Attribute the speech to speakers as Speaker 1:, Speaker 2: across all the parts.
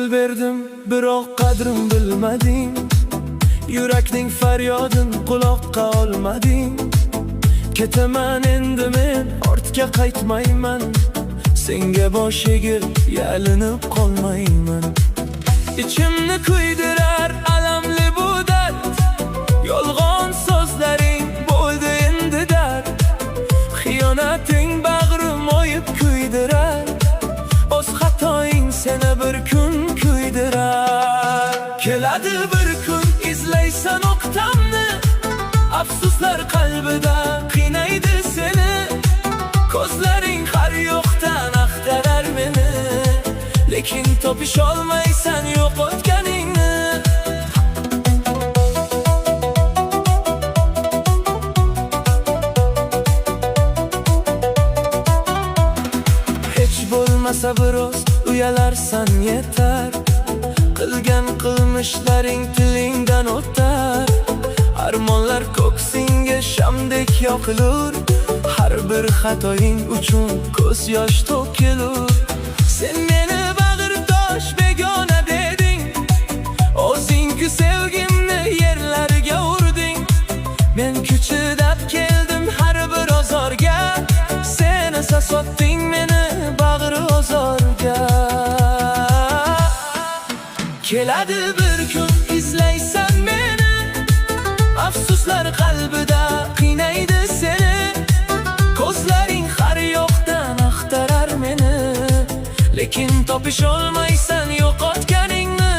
Speaker 1: Ko'ngil berdim, biroq qadrim bilmading. Yurakning faryodin quloqqa olmading. Ketaman endi men, ortga qaytmayman. Senga bosh egib, yalinib qolmayman. İçimni kuydirar alamli bu dard. Yolg'on so'zlaring bo'ldi endi dard. Xiyonating bag'rim oyib kuydirar. O'z xatoing seni bir kun kuydirar. Keladi bir kun izlaysan o'qtamni. Afsuslar qalbida qiynaydi seni. Ko'zlaring har yoqdan axtarar meni. Lekin topisholmaysan yo'qotganingni. Hech bo'lmasa biroz uyalarsan yetar. Qilgan qilmishlaring tilingdan o'tar. Armonlar ko'ksingga shamdek yoqilur. Har bir xatoing uchun ko'z yosh to'kilur. Sen meni bag'rdosh begona deding. O'zing-ku sevgimni yerlarga urding. Men kuchidab keldim har bir ozorga. Sen esa sotding meni bag'ri ozorga. Keladi bir kun izlaysan meni. Afsuslar qalbida qiynaydi seni. Ko'zlaring har yoqdan axtarar meni. Lekin topisholmaysan yo'qotganingni.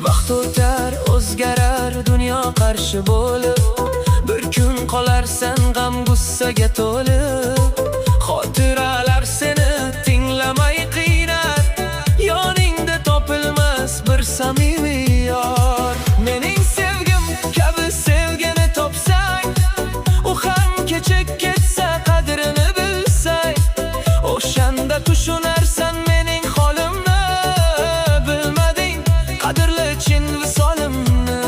Speaker 1: Vaqt o'tar, o'zgarar dunyo qarshi bo'lib. Bir kun qolarsan g'am g'ussaga to'lib. Xotiralar seni tinglamay qiynar. Yoningda topilmas bir samimiy yor. Mening sevgim kabi sevgini topsang, u ham kechib ketsa qadrini bilsang, o'shanda tushunarsan mening holimni. Bilmading qadrli chin visolimni.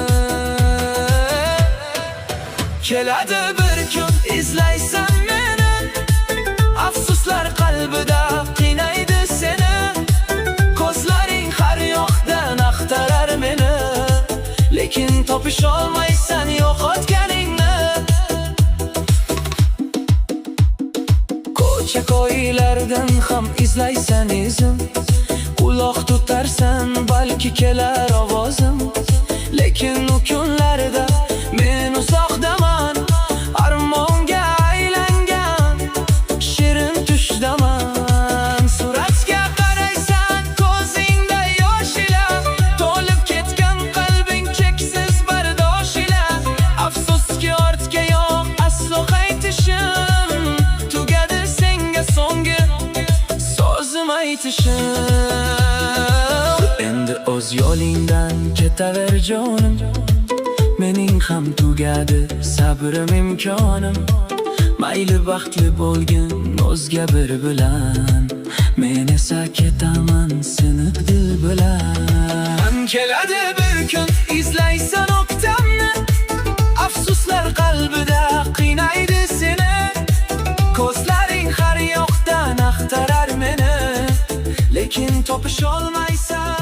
Speaker 1: Keladi bir kun izlaysan meni. Afsuslar qalbida qiynaydi seni. Ko'zlaring har yoqdan axtarar meni. Lekin topisholmaysan yo'qotganingni. Ko'cha ko'ylardan ham izlaysan izim. Quloq tutarsan balki kelar ovozim. Lekin u kunlarda men uzoqdaman. Armonga aylangan shirin tushdaman. Suratga qaraysan ko'zingda yosh ila. To'lib ketgan qalbing cheksiz bardosh ila. Afsuski ortga yo'q aslo qaytishim. Tugadi senga so'nggi so'zim aytishim. Endi o'z yo'lingdan ketaver jonim. Mening ham tugadi sabrim imkonim. Mayli baxtli bo'lgin o'zga bir bilan. Men esa ketaman seni dil bilan. Keladi bir kun izlaysan o'qtamni. Afsuslar qalbida qiynaydi seni. Ko'zlaring har yoqdan axtarar meni. Lekin topisholmaysan